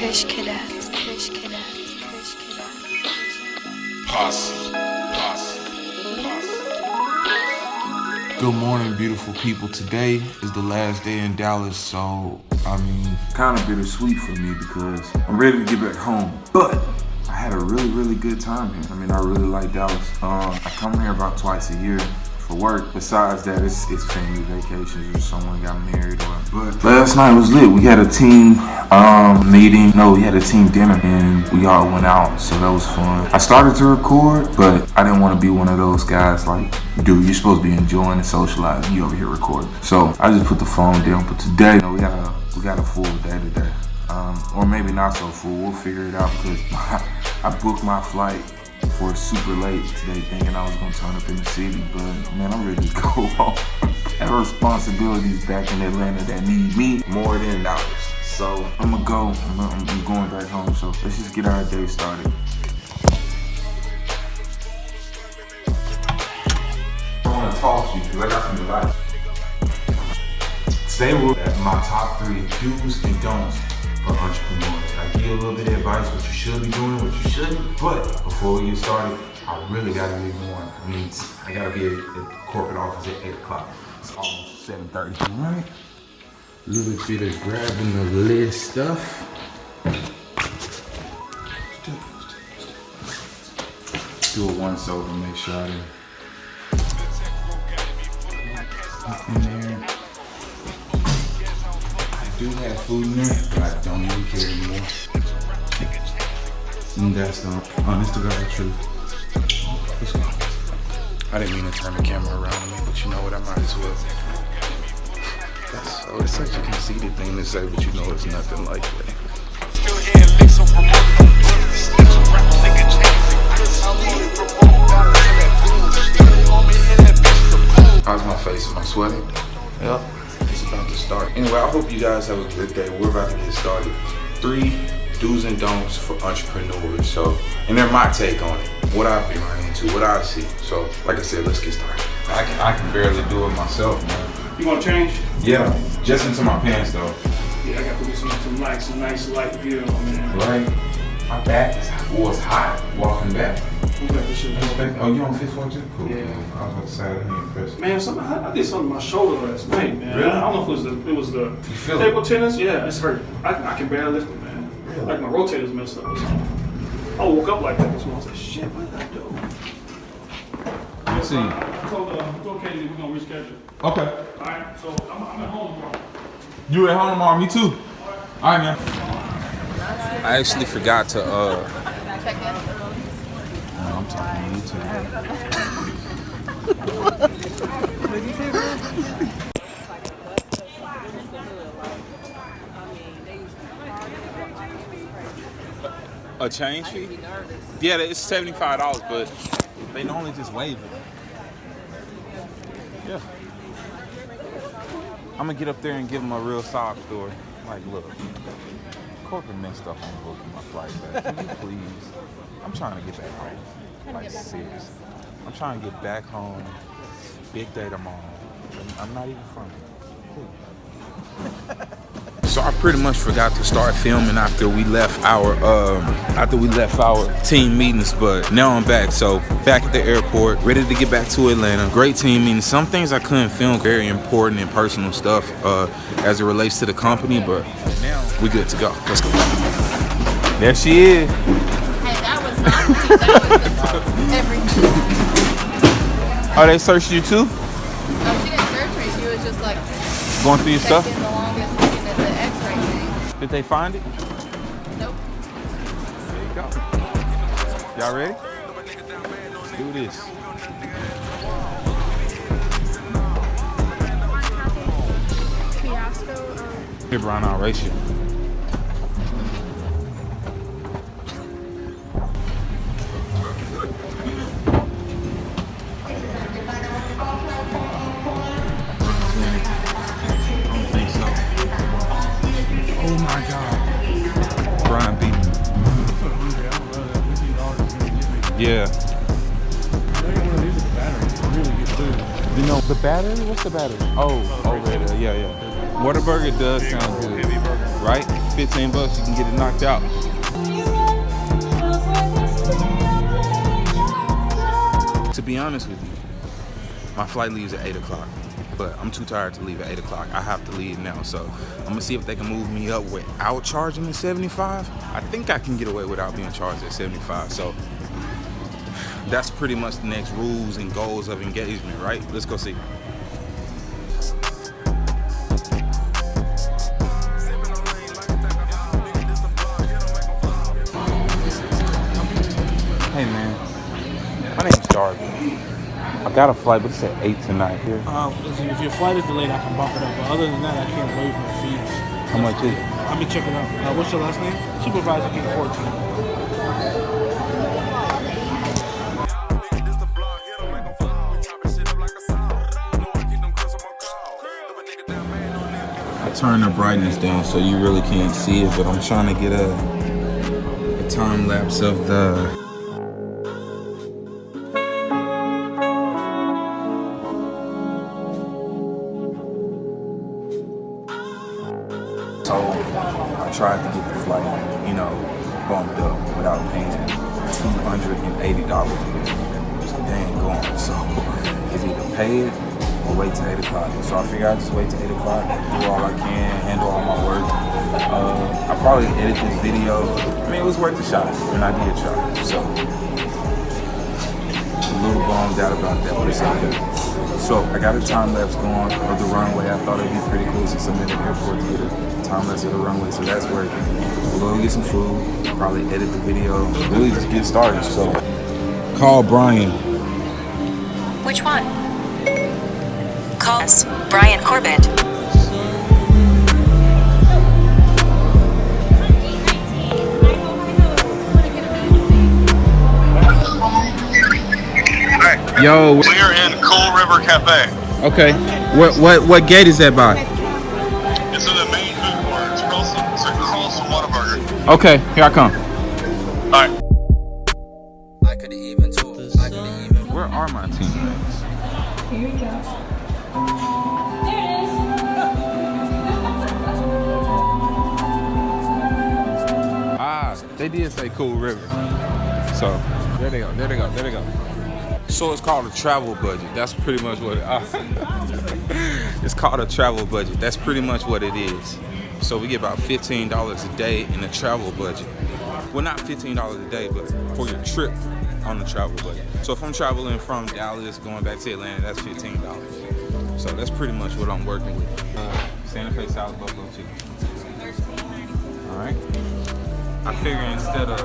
Good morning, beautiful people. Today is the last day in Dallas, so kind of bittersweet for me because I'm ready to get back home. But I had a really good time here. I really like Dallas. I come here about twice a year for work. Besides that, it's family vacations or someone got married but last night was lit. We had a team meeting. No, we had a team dinner and we all went out, so that was fun. I started to record, but I didn't want to be one of those guys like, dude, you're supposed to be enjoying and socializing. You over here recording. So I just put the phone down. But today, we got a full day today. Or maybe not so full. We'll figure it out because I booked my flight for super late today thinking I was gonna turn up in the city, but man, I'm ready to go home. I have responsibilities back in Atlanta that need me more than dollars. So I'm gonna go, I'm going back home, so let's just get our day started. I wanna talk to you because I got some advice. Today we're at my top 3 do's and don'ts for entrepreneurs. I give you a little bit of advice, what you should be doing, what you shouldn't. But before we get started, I really gotta be one. I gotta be at the corporate office at 8 o'clock. It's almost 7:30. All right. A little bit of grabbing the list stuff. Do it once over, make sure I didn't. In there. I do have food in there, but I don't even care anymore. And that's the honest to God truth. Let's go. I didn't mean to turn the camera around on me, but you know what? I might as well. It's such a conceited thing to say, but you know it's nothing like that. How's my face? Am I sweating? Yep. It's about to start. Anyway, I hope you guys have a good day. We're about to get started. 3 do's and don'ts for entrepreneurs. So, and they're my take on it. What I've been running into, what I see. So, like I said, let's get started. I can barely do it myself, man. You want to change? Yeah, just into my pants though. Yeah, I got to put some nice light gear on, man. Right. My back was hot walking back. Oh, you on 5th floor too? Cool. Yeah. I was about to say, I didn't impress. Man, I did something to my shoulder last night, man. Really? I don't know if it was the You feel table it? tennis. Yeah, it's hurt. I can barely lift it, man. Really? Like my rotator's messed up or something. I woke up like that this morning. I said, shit, what did I do? Let's see. I told Katie we're going to reschedule. Okay. Alright, so I'm at home tomorrow. You at home tomorrow? Me too. Alright, man. I actually forgot to Check in. No, I'm talking to you too. A change fee? Yeah, it's $75, but they normally just waive it. Yeah. I'm gonna get up there and give them a real sob story. Like, look, corporate messed up on booking my flight back. Can you please? I'm trying to get back home. Like, seriously. I'm trying to get back home. Big day tomorrow. I'm not even from here. So I pretty much forgot to start filming after we left our team meetings, but now I'm back. So back at the airport, ready to get back to Atlanta. Great team meeting. Some things I couldn't film, very important and personal stuff as it relates to the company, but now we good to go. Let's go. There she is. Hey, that was not that was everything. Oh, they searched you too? No, she didn't search me. She was just like Going through your stuff? checking the longest, looking at the X-ray thing. Did they find it? Nope. There you go. Y'all ready? Let's do this. Fiasco. Here, Brian, I'll race you. Oh my God. Brian beat me. Yeah. You know, the battery? What's the battery? Oh, over there. Yeah, yeah. Whataburger does sound good. right? 15 bucks, you can get it knocked out. To be honest with you, my flight leaves at 8 o'clock, but I'm too tired to leave at 8 o'clock. I have to leave now, so I'm gonna see if they can move me up without charging me 75. I think I can get away without being charged at 75, so that's pretty much the next rules and goals of engagement, right? Let's go see. Hey man, my name's Darby. I got a flight, but it's at 8 tonight here. Listen, if your flight is delayed, I can bump it up. But other than that, I can't waive my fees. How much is it? Let me check it out. What's your last name? Supervisor King 14. I turned the brightness down so you really can't see it, but I'm trying to get a time lapse of the So I tried to get the flight, bumped up without paying $280. They ain't going. So it's either pay it or wait till 8 o'clock. So I figured I'd just wait till 8 o'clock, do all I can, handle all my work. I probably edit this video. I mean, it was worth a shot, and I did try. So a little bummed out about that, but it's okay. So I got a time lapse going of the runway. I thought it'd be pretty cool since I'm in the airport to get a time lapse of the runway. So that's working. We'll go get some food, probably edit the video, really just get started. So call Brian. Which one? Call us, Brian Corbett. Yo, we're in Cool River Cafe. Okay. What gate is that by? It's in the main food court. It's across from Whataburger. Okay, here I come. Alright. Where are my teammates? Here you go. They did say Cool River. So there they go. So it's called a travel budget. That's pretty much what it's called a travel budget. That's pretty much what it is. So we get about $15 a day in the travel budget. Well, not $15 a day, but for your trip on the travel budget. So if I'm traveling from Dallas going back to Atlanta, that's $15. So that's pretty much what I'm working with. Santa Fe salad, buffalo chicken. All right. I figure instead of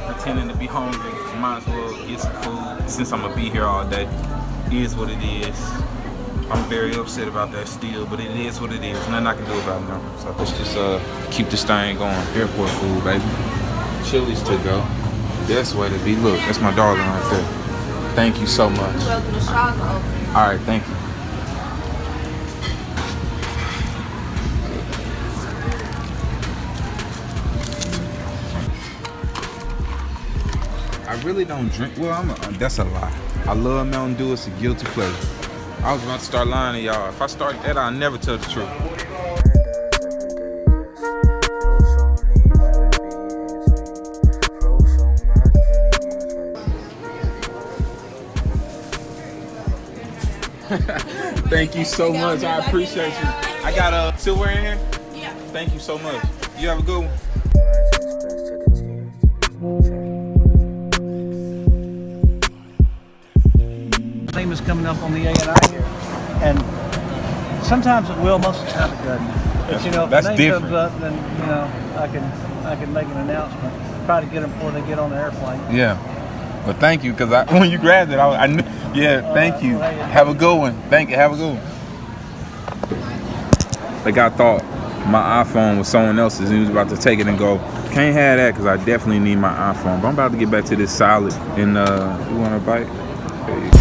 pretending to be hungry, might as well get some food since I'm gonna be here all day. It is what it is. I'm very upset about that still, but it is what it is. Nothing I can do about it now. So let's just keep this thing going. Airport food, baby. Chili's to go. That's the way to be. Look, that's my darling right there. Thank you so much. All right, thank you. I really don't drink. Well, that's a lie. I love Mountain Dew. It's a guilty pleasure. I was about to start lying to y'all. If I start that, I'll never tell the truth. Thank you so much. I appreciate you. I got silverware in here? Yeah. Thank you so much. You have a good one. Name is coming up on the A&I here, and sometimes it will, most of the time it doesn't. But if That's the name different. comes up, then I can make an announcement. Try to get them before they get on the airplane. Yeah. Well, thank you, because when you grabbed it, I knew. Yeah, thank you. Have a good one. Thank you. Have a good one. Like I thought my iPhone was someone else's, and he was about to take it and go. Can't have that because I definitely need my iPhone. But I'm about to get back to this salad. And you want a bite? There you go.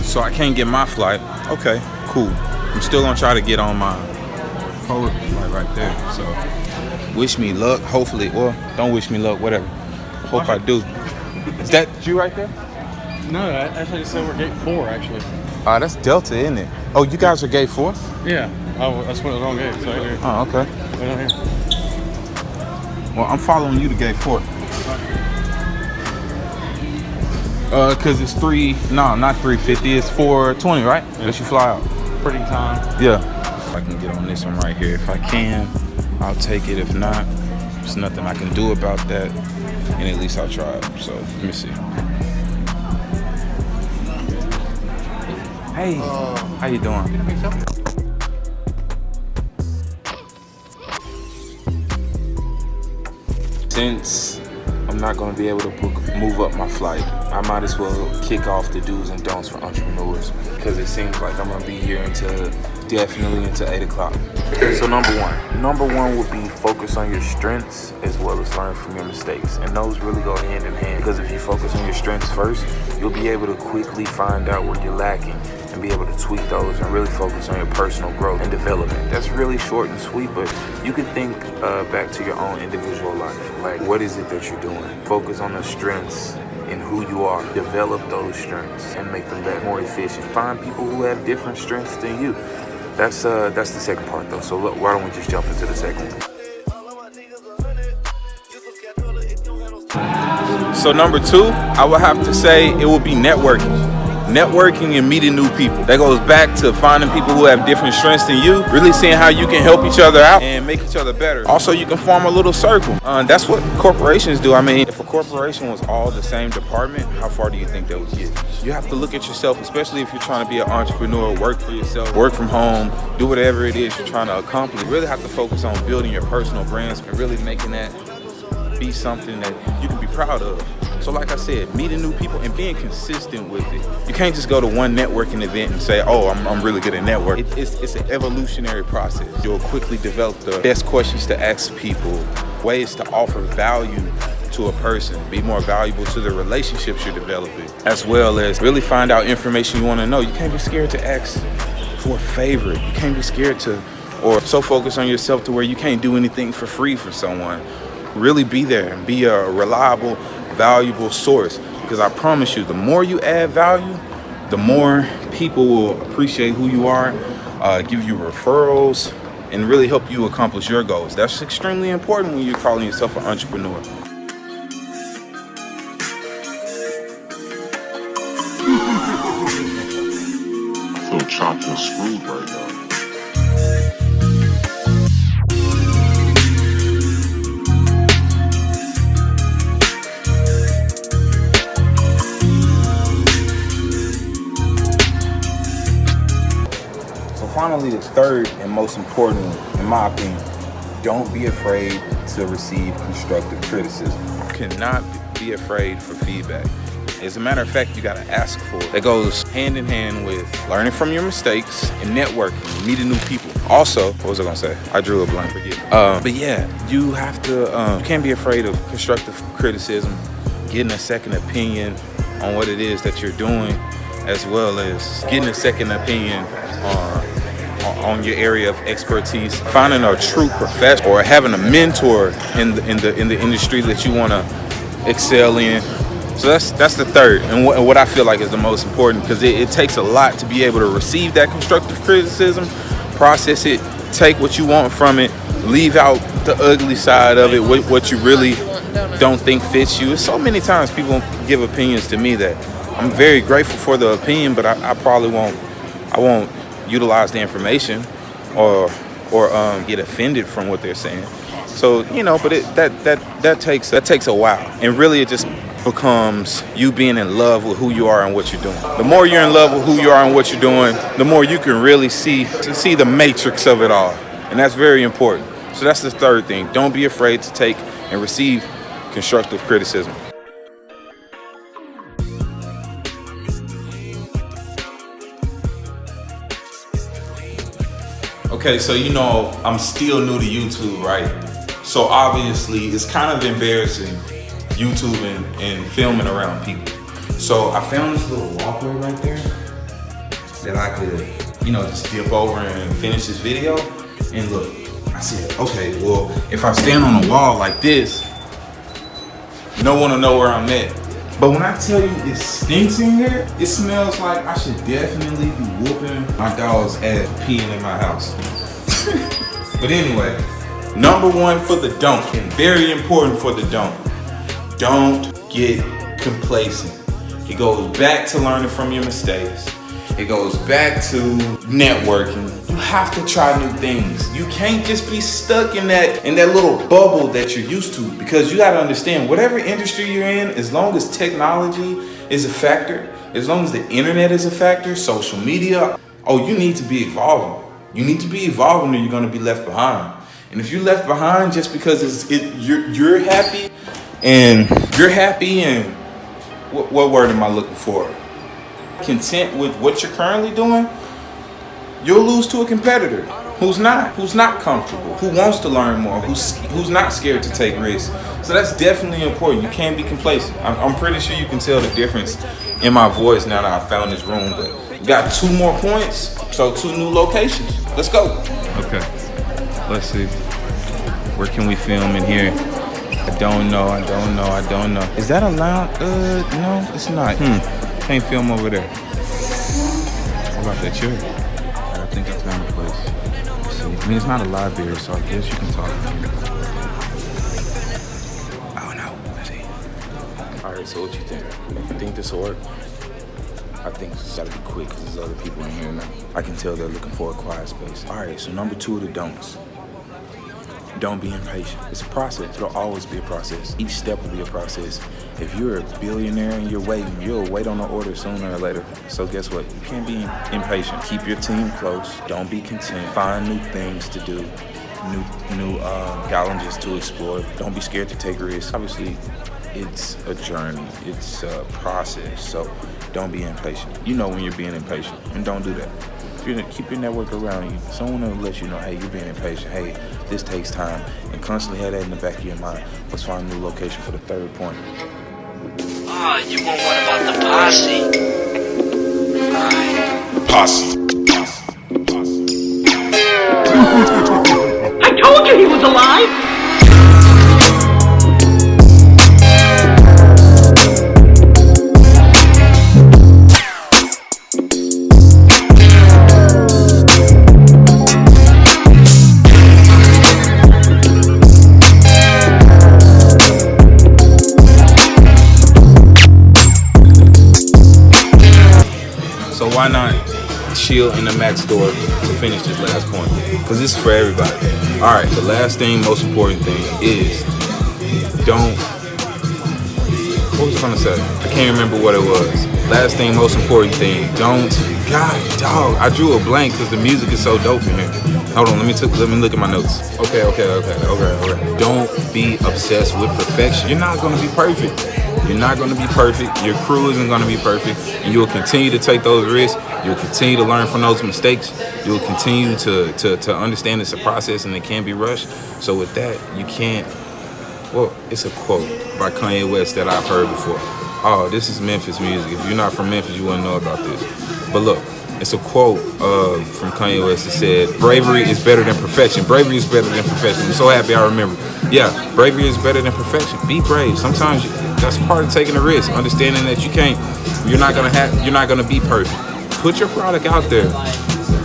So I can't get my flight. Okay, cool. I'm still gonna try to get on my forward flight right there. So wish me luck. Hopefully, well, don't wish me luck. Whatever. Hope I do. Is that you right there? No, I actually just said we're gate 4, actually. That's Delta, isn't it? Oh, you guys are gate 4? Yeah. Oh, that's what the wrong gate. So right here. Oh, okay. Right down here. Well, I'm following you to gate 4. Cause it's not 350, it's 420, right? Yeah. That you fly out. Pretty time. Yeah. If I can get on this one right here, if I can, I'll take it. If not, there's nothing I can do about that. And at least I'll try it. So let me see. Hey, how you doing? Since I'm not gonna be able to move up my flight, I might as well kick off the do's and don'ts for entrepreneurs, because it seems like I'm gonna be here definitely until 8 o'clock. So number one would be focus on your strengths as well as learn from your mistakes. And those really go hand in hand, because if you focus on your strengths first, you'll be able to quickly find out where you're lacking and be able to tweak those and really focus on your personal growth and development. That's really short and sweet, but you can think back to your own individual life. Like, what is it that you're doing? Focus on the strengths in who you are. Develop those strengths and make them that more efficient. Find people who have different strengths than you. That's the second part though. So look, why don't we just jump into the second one? So number 2, I would have to say it would be networking. Networking and meeting new people. That goes back to finding people who have different strengths than you, really seeing how you can help each other out and make each other better. Also, you can form a little circle. That's what corporations do. I mean, if a corporation was all the same department, how far do you think that would get? You have to look at yourself, especially if you're trying to be an entrepreneur, work for yourself, work from home, do whatever it is you're trying to accomplish. You really have to focus on building your personal brands and really making that be something that you can be proud of. So like I said, meeting new people and being consistent with it. You can't just go to one networking event and say, oh, I'm really good at networking. It's an evolutionary process. You'll quickly develop the best questions to ask people, ways to offer value to a person, be more valuable to the relationships you're developing, as well as really find out information you want to know. You can't be scared to ask for a favor. You can't be scared to, or so focused on yourself to where you can't do anything for free for someone. Really be there and be a reliable, valuable source, because I promise you, the more you add value, the more people will appreciate who you are, give you referrals, and really help you accomplish your goals. That's extremely important when you're calling yourself an entrepreneur. I feel chopped and screwed right now. Finally, the third and most important one, in my opinion, don't be afraid to receive constructive criticism. You cannot be afraid for feedback. As a matter of fact, you gotta ask for it. That goes hand in hand with learning from your mistakes and networking, meeting new people. Also, what was I gonna say? I drew a blank, forget. But yeah, you have to, you can't be afraid of constructive criticism, getting a second opinion on what it is that you're doing, as well as getting a second opinion on your area of expertise, finding a true professional or having a mentor in the industry that you want to excel in. So that's the third, and what I feel like is the most important, because it takes a lot to be able to receive that constructive criticism, process it, take what you want from it, leave out the ugly side of it, what you really don't think fits you. So many times people give opinions to me that I'm very grateful for the opinion, but I probably won't utilize the information or get offended from what they're saying. So, you know, but that takes a while, and really it just becomes you being in love with who you are and what you're doing. The more you're in love with who you are and what you're doing, the more you can really see the matrix of it all, and that's very important. So that's the third thing. Don't be afraid to take and receive constructive criticism. Okay, so you know, I'm still new to YouTube, right? So obviously it's kind of embarrassing YouTubing and filming around people. So I found this little walkway right there that I could, you know, just dip over and finish this video. And look, I said, okay, well, if I stand on a wall like this, no one will know where I'm at. But when I tell you it stinks in here, it smells like I should definitely be whooping my dog's ass peeing in my house. But anyway, number one for the don't, and very important for the don't get complacent. It goes back to learning from your mistakes. It goes back to networking. You have to try new things. You can't just be stuck in that little bubble that you're used to, because you gotta understand, whatever industry you're in, as long as technology is a factor, as long as the internet is a factor, social media, you need to be evolving. You need to be evolving or you're gonna be left behind. And if you're left behind just because you're happy and what word am I looking for? Content with what you're currently doing, you'll lose to a competitor who's not comfortable, who wants to learn more, who's not scared to take risks. So that's definitely important. You can't be complacent. I'm pretty sure you can tell the difference in my voice now that I found this room. But we got 2 more points, so 2 new locations. Let's go. Okay, let's see. Where can we film in here? I don't know. Is that allowed? No, it's not. Can't film over there. What about that chair? I think I found a place. Let's see. I mean, it's not a library, so I guess you can talk here. Oh no. Let's see. Alright, so what you think? You think this will work? I think it's gotta be quick because there's other people in here now. I can tell they're looking for a quiet space. Alright, so number 2 of the don'ts. Don't be impatient. It's a process. It'll always be a process. Each step will be a process. If you're a billionaire and you're waiting, you'll wait on the order sooner or later. So guess what? You can't be impatient. Keep your team close. Don't be content. Find new things to do. New challenges to explore. Don't be scared to take risks. Obviously, it's a journey. It's a process. So don't be impatient. You know when you're being impatient, and don't do that. Keep your network around you. Someone will let you know, hey, you're being impatient. Hey, this takes time. And constantly have that in the back of your mind. Let's find a new location for the 3rd point. You want one about the posse? Posse. I told you he was alive! So why not chill in the Mac store to finish this last point? Because this is for everybody. All right, the last thing, most important thing is don't. What was I gonna say? I can't remember what it was. Last thing, most important thing, don't. God, dog, I drew a blank because the music is so dope in here. Hold on, let me look at my notes. Okay. Don't be obsessed with perfection. You're not gonna be perfect. You're not going to be perfect. Your crew isn't going to be perfect. And you'll continue to take those risks. You'll continue to learn from those mistakes. You'll continue to understand it's a process and it can't be rushed. So with that, you can't. Well, it's a quote by Kanye West that I've heard before. Oh, this is Memphis music. If you're not from Memphis, you wouldn't know about this. But look, it's a quote from Kanye West that said, bravery is better than perfection. Bravery is better than perfection. I'm so happy I remember. Yeah, bravery is better than perfection. Be brave. Sometimes that's part of taking a risk. Understanding that you're not gonna be perfect. Put your product out there.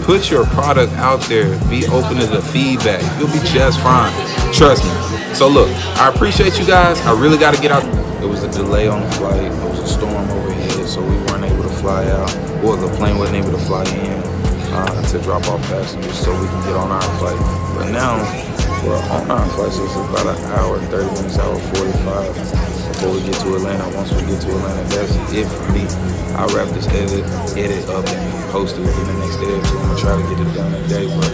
Put your product out there. Be open to the feedback. You'll be just fine. Trust me. So look, I appreciate you guys. I really got to get out. There was a delay on the flight. There was a storm overhead, so we weren't able to fly out. Or the plane wasn't able to fly in to drop off passengers so we can get on our flight. But now we're on our flight, so it's about an hour, 30 minutes, hour 45 before we get to Atlanta. Once we get to Atlanta, that's it for me. I'll wrap this edit up and post it within the next day or 2. I'm gonna try to get it done today, but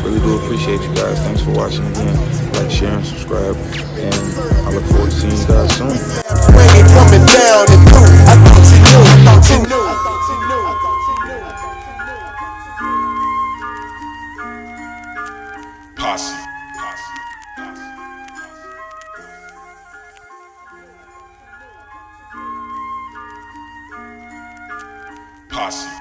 really do appreciate you guys. Thanks for watching again. Like, share, and subscribe, and I look forward to seeing you guys soon. Coming down and through. I thought you knew. Posse. Posse.